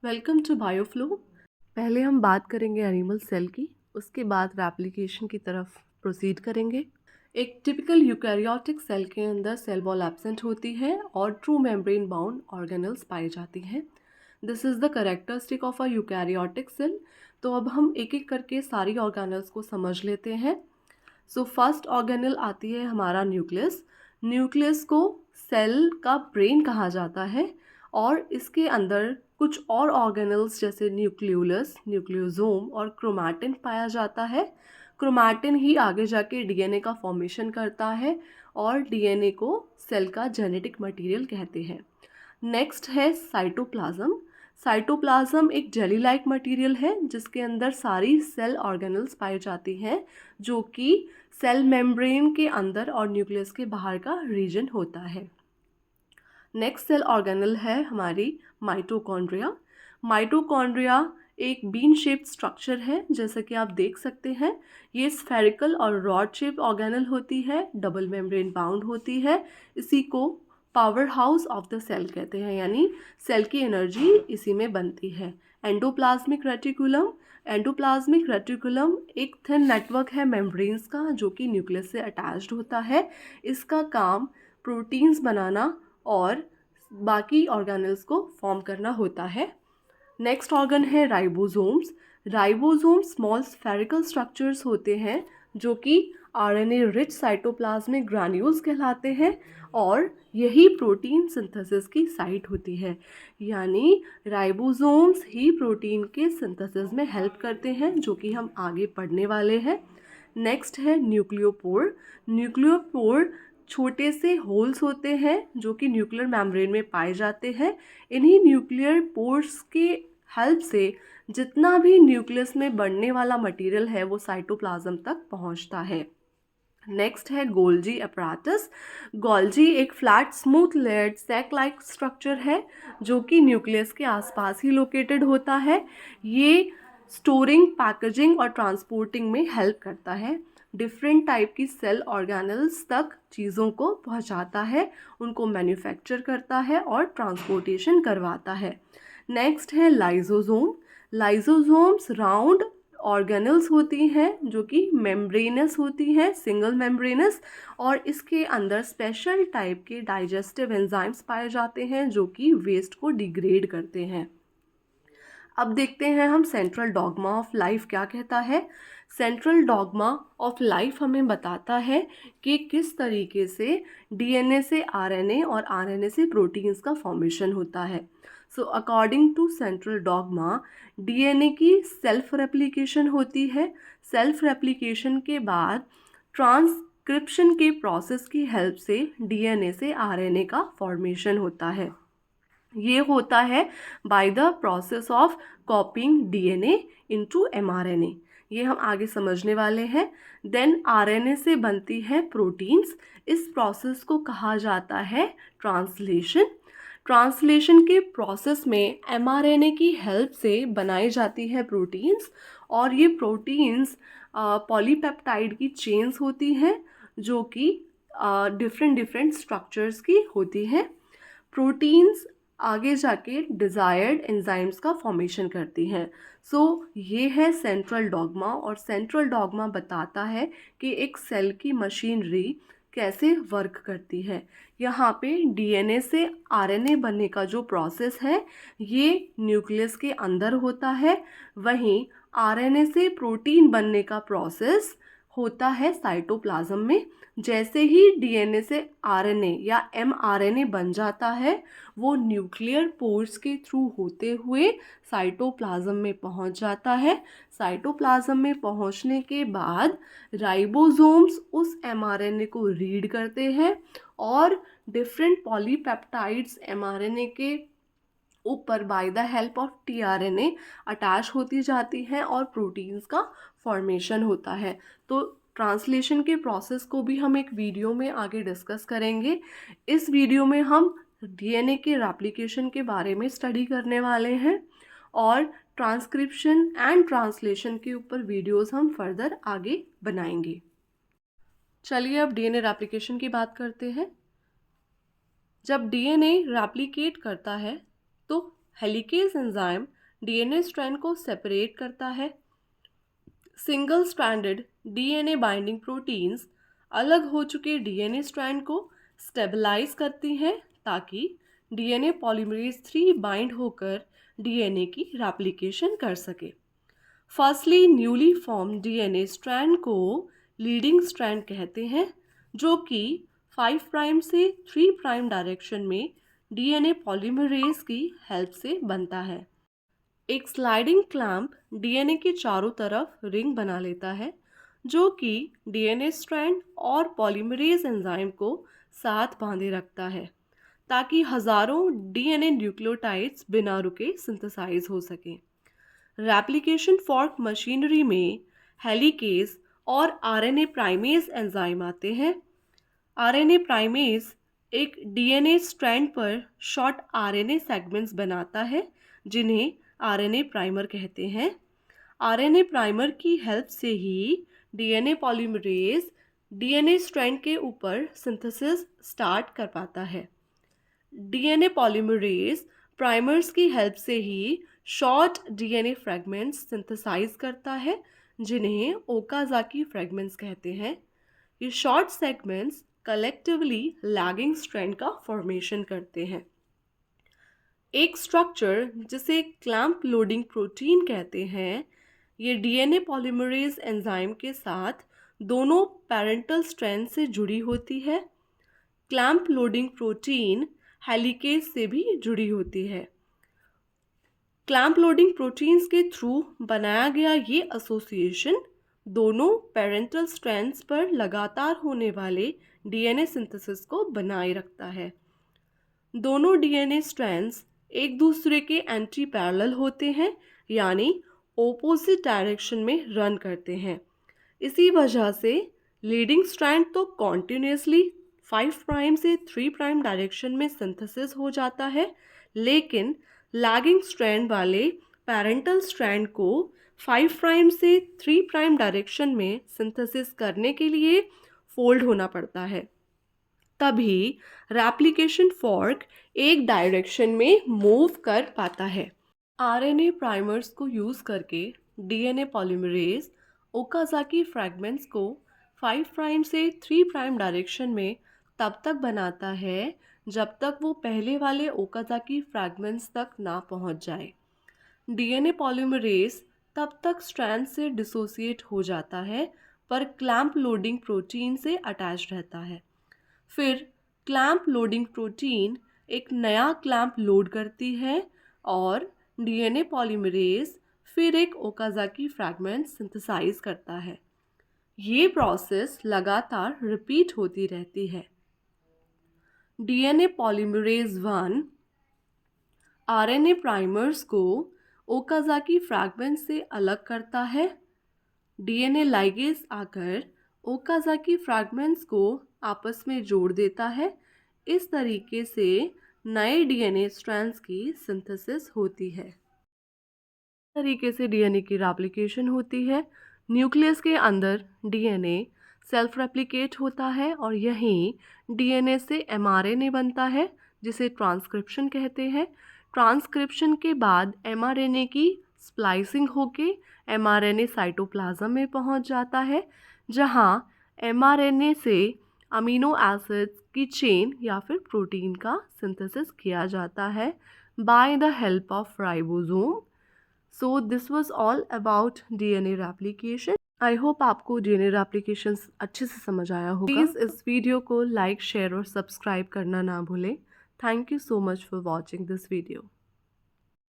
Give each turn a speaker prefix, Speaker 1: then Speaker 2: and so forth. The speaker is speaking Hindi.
Speaker 1: Welcome to बायोफ्लो। पहले हम बात करेंगे एनिमल सेल की, उसके बाद रेप्लिकेशन की तरफ प्रोसीड करेंगे। एक टिपिकल यूकैरियोटिक सेल के अंदर सेल वॉल एब्सेंट होती है और ट्रू मेम्ब्रेन बाउंड ऑर्गेनल्स पाई जाती हैं। This is the characteristic of a eukaryotic cell. तो अब हम एक एक करके सारी ऑर्गेनल्स को समझ लेते हैं। सो फर्स्ट ऑर्गेनल आती है हमारा न्यूक्लियस। न्यूक्लियस को सेल का ब्रेन कहा जाता है और इसके अंदर कुछ और ऑर्गेनल्स जैसे न्यूक्लियोलस, न्यूक्लियोसोम और क्रोमैटिन पाया जाता है। क्रोमैटिन ही आगे जाके डीएनए का फॉर्मेशन करता है और डीएनए को सेल का जेनेटिक मटेरियल कहते हैं। नेक्स्ट है साइटोप्लाज्म। साइटोप्लाज्म एक जेली लाइक मटेरियल है जिसके अंदर सारी सेल ऑर्गेनल्स पाई जाती हैं, जो कि सेल मेम्ब्रेन के अंदर और न्यूक्लियस के बाहर का रीजन होता है। नेक्स्ट सेल ऑर्गेनल है हमारी माइटोकॉन्ड्रिया। माइटोकॉन्ड्रिया एक बीन शेप्ड स्ट्रक्चर है, जैसा कि आप देख सकते हैं। ये स्फेरिकल और रॉड शेप ऑर्गेनल होती है, डबल मेम्ब्रेन बाउंड होती है। इसी को power house of the cell कहते हैं, यानी सेल की एनर्जी इसी में बनती है। Endoplasmic reticulum. एंडोप्लाज्मिक रेटिकुलम एक थिन नेटवर्क है मेम्ब्रेन्स का, जो कि न्यूक्लियस से अटैच्ड होता है। इसका काम प्रोटीन्स बनाना और बाकी ऑर्गेनल्स को फॉर्म करना होता है। नेक्स्ट ऑर्गन है ribosomes. Ribosomes small spherical structures होते हैं जो कि आरएनए रिच साइटोप्लाज्मिक ग्रैन्यूल्स कहलाते हैं और यही प्रोटीन सिंथेसिस की साइट होती है, यानी राइबोसोम्स ही प्रोटीन के सिंथेसिस में हेल्प करते हैं, जो कि हम आगे पढ़ने वाले हैं। नेक्स्ट है न्यूक्लियोपोर। न्यूक्लियोपोर छोटे से होल्स होते हैं जो कि न्यूक्लियर मेम्ब्रेन में पाए जाते हैं। इन्हीं न्यूक्लियर पोर्स के हेल्प से जितना भी न्यूक्लियस में बढ़ने वाला मटेरियल है वो साइटोप्लाज्म तक पहुंचता है। नेक्स्ट है गोल्जी अपैरेटस। गोल्जी एक flat smooth layered sac like structure है जो कि न्यूक्लियस के आसपास ही लोकेटेड होता है। ये स्टोरिंग, पैकेजिंग और ट्रांसपोर्टिंग में हेल्प करता है। डिफरेंट टाइप की सेल ऑर्गेनल्स तक चीज़ों को पहुंचाता है, उनको मैन्युफैक्चर करता है और ट्रांसपोर्टेशन करवाता है। नेक्स्ट है लाइसोसोम। लाइसोसोम्स राउंड ऑर्गेनल्स होती हैं जो कि मेम्ब्रेनस होती हैं, सिंगल मेम्ब्रेनस, और इसके अंदर स्पेशल टाइप के डाइजेस्टिव एंजाइम्स पाए जाते हैं जो कि वेस्ट को डिग्रेड करते हैं। अब देखते हैं हम सेंट्रल डॉग्मा ऑफ लाइफ क्या कहता है। सेंट्रल डॉग्मा ऑफ लाइफ हमें बताता है कि किस तरीके से डीएनए से आरएनए और आरएनए से प्रोटीन्स का फॉर्मेशन होता है। So according to central dogma, DNA की सेल्फ रेप्लिकेशन होती है। सेल्फ रेप्लिकेशन के बाद ट्रांसक्रिप्शन के प्रोसेस की हेल्प से डीएनए से आरएनए का फॉर्मेशन होता है। ये होता है by the process of कॉपिंग DNA into mRNA. ये हम आगे समझने वाले हैं। देन आरएनए से बनती है प्रोटीन्स। इस प्रोसेस को कहा जाता है ट्रांसलेशन। ट्रांसलेशन के प्रोसेस में एमआरएनए की हेल्प से बनाई जाती है प्रोटीन्स, और ये प्रोटीन्स पॉलीपेप्टाइड की चेन्स होती हैं जो कि डिफरेंट डिफरेंट स्ट्रक्चर्स की होती हैं। प्रोटीन्स आगे जाके डिज़ायर्ड एंजाइम्स का फॉर्मेशन करती हैं। सो ये है सेंट्रल डॉग्मा, और सेंट्रल डॉग्मा बताता है कि एक सेल की मशीनरी कैसे वर्क करती है। यहाँ पे डीएनए से आरएनए बनने का जो प्रोसेस है ये न्यूक्लियस के अंदर होता है, वहीं आरएनए से प्रोटीन बनने का प्रोसेस होता है साइटोप्लाज्म में। जैसे ही डीएनए से आरएनए या एमआरएनए बन जाता है, वो न्यूक्लियर पोर्स के थ्रू होते हुए साइटोप्लाज्म में पहुंच जाता है। साइटोप्लाज्म में पहुंचने के बाद राइबोसोम्स उस एमआरएनए को रीड करते हैं और डिफरेंट पॉलीपेप्टाइड्स एमआरएनए के ऊपर by the help of tRNA attach होती जाती हैं और प्रोटीन्स का फॉर्मेशन होता है। तो ट्रांसलेशन के प्रोसेस को भी हम एक वीडियो में आगे डिस्कस करेंगे। इस वीडियो में हम डीएनए के रेप्लिकेशन के बारे में स्टडी करने वाले हैं और ट्रांसक्रिप्शन एंड ट्रांसलेशन के ऊपर वीडियोस हम फर्दर आगे बनाएंगे। चलिए अब डीएनए रेप्लिकेशन की बात करते हैं। जब डीएनए रेप्लिकेट करता है तो हेलिकेज एंजाइम डीएनए स्ट्रैंड को सेपरेट करता है। Single stranded DNA binding proteins अलग हो चुके डीएनए स्ट्रैंड को स्टेबलाइज करती हैं ताकि डीएनए पॉलीमरेज 3 बाइंड होकर डीएनए की रेप्लिकेशन कर सके। Firstly newly form DNA strand को लीडिंग स्ट्रैंड कहते हैं, जो कि 5 प्राइम से 3 प्राइम डायरेक्शन में डीएनए पॉलीमरेज की हेल्प से बनता है। एक स्लाइडिंग क्लैंप डीएनए के चारों तरफ रिंग बना लेता है, जो कि डीएनए स्ट्रैंड और पॉलीमरेज एंजाइम को साथ बांधे रखता है ताकि हजारों डीएनए न्यूक्लियोटाइड्स बिना रुके सिंथेसाइज हो सकें। रेप्लिकेशन फॉर्क मशीनरी में हेलिकेज और आरएनए प्राइमेज एंजाइम आते हैं। आरएनए प्राइमेज एक डीएनए स्ट्रैंड पर शॉर्ट आरएनए सेगमेंट्स बनाता है, जिन्हें आरएनए प्राइमर कहते हैं। आरएनए प्राइमर की हेल्प से ही डीएनए पॉलीमरेज डीएनए स्ट्रैंड के ऊपर सिंथेसिस स्टार्ट कर पाता है। डीएनए पॉलीमरेज प्राइमर्स की हेल्प से ही शॉर्ट डीएनए फ्रैगमेंट्स सिंथेसाइज करता है, जिन्हें ओकाजाकी फ्रैगमेंट्स कहते हैं। ये short segments collectively lagging strand का फॉर्मेशन करते हैं। एक स्ट्रक्चर जिसे क्लैंप लोडिंग प्रोटीन कहते हैं, ये डीएनए पॉलीमरेज एंजाइम के साथ दोनों पैरेंटल स्ट्रैंड से जुड़ी होती है। क्लैंप लोडिंग प्रोटीन हेलिकेज से भी जुड़ी होती है। क्लैंप लोडिंग प्रोटीन्स के थ्रू बनाया गया ये एसोसिएशन दोनों पैरेंटल स्ट्रैंड्स पर लगातार होने वाले डीएनए सिंथेसिस को बनाए रखता है। दोनों डीएनए स्ट्रैंड्स एक दूसरे के एंटी पैरेलल होते हैं, यानी ओपोजिट डायरेक्शन में रन करते हैं। इसी वजह से लीडिंग स्ट्रैंड तो कॉन्टिन्यूसली 5 प्राइम से 3 प्राइम डायरेक्शन में सिंथेसिस हो जाता है, लेकिन लैगिंग स्ट्रैंड वाले पैरेंटल स्ट्रैंड को 5 प्राइम से 3 प्राइम डायरेक्शन में सिंथेसिस करने के लिए फोल्ड होना पड़ता है। तभी रेप्लिकेशन फॉर्क एक डायरेक्शन में मूव कर पाता है। आरएनए प्राइमर्स को यूज़ करके डीएनए पॉलीमरेज ओकाजाकी फ्रैगमेंट्स को 5 प्राइम से 3 प्राइम डायरेक्शन में तब तक बनाता है जब तक वो पहले वाले ओकाजाकी फ्रैगमेंट्स तक ना पहुंच जाए। डीएनए पॉलीमरेज तब तक स्ट्रैंड से डिसोसिएट हो जाता है, पर क्लैंप लोडिंग प्रोटीन से अटैच रहता है। फिर क्लैंप लोडिंग प्रोटीन एक नया क्लैंप लोड करती है और डीएनए पॉलीमरेज फिर एक ओकाजाकी फ्रैगमेंट सिंथेसाइज करता है। ये प्रोसेस लगातार रिपीट होती रहती है। डीएनए पॉलीमरेज 1 आरएनए प्राइमर्स को ओकाजाकी फ्रैगमेंट से अलग करता है। डीएनए लाइगेज आकर ओकाजाकी फ्रैगमेंट्स को आपस में जोड़ देता है। इस तरीके से नए डीएनए स्ट्रैंड्स की सिंथेसिस होती है। इस तरीके से डीएनए की रेप्लिकेशन होती है। न्यूक्लियस के अंदर डीएनए सेल्फ रेप्लिकेट होता है और यहीं डीएनए से एमआरएनए बनता है, जिसे ट्रांसक्रिप्शन कहते हैं। ट्रांसक्रिप्शन के बाद एमआरएनए की स्प्लाइसिंग होके एमआरएनए साइटोप्लाज्म में पहुंच जाता है, जहां एमआरएनए से अमीनो एसिड्स की चेन या फिर प्रोटीन का सिंथेसिस किया जाता है by the help of ribosome. So this was all about DNA replication. I hope आपको डीएनए रेप्लिकेशन अच्छे से समझ आया होगा। प्लीज़ इस वीडियो को लाइक, शेयर और सब्सक्राइब करना ना भूलें। Thank you so much for watching this video.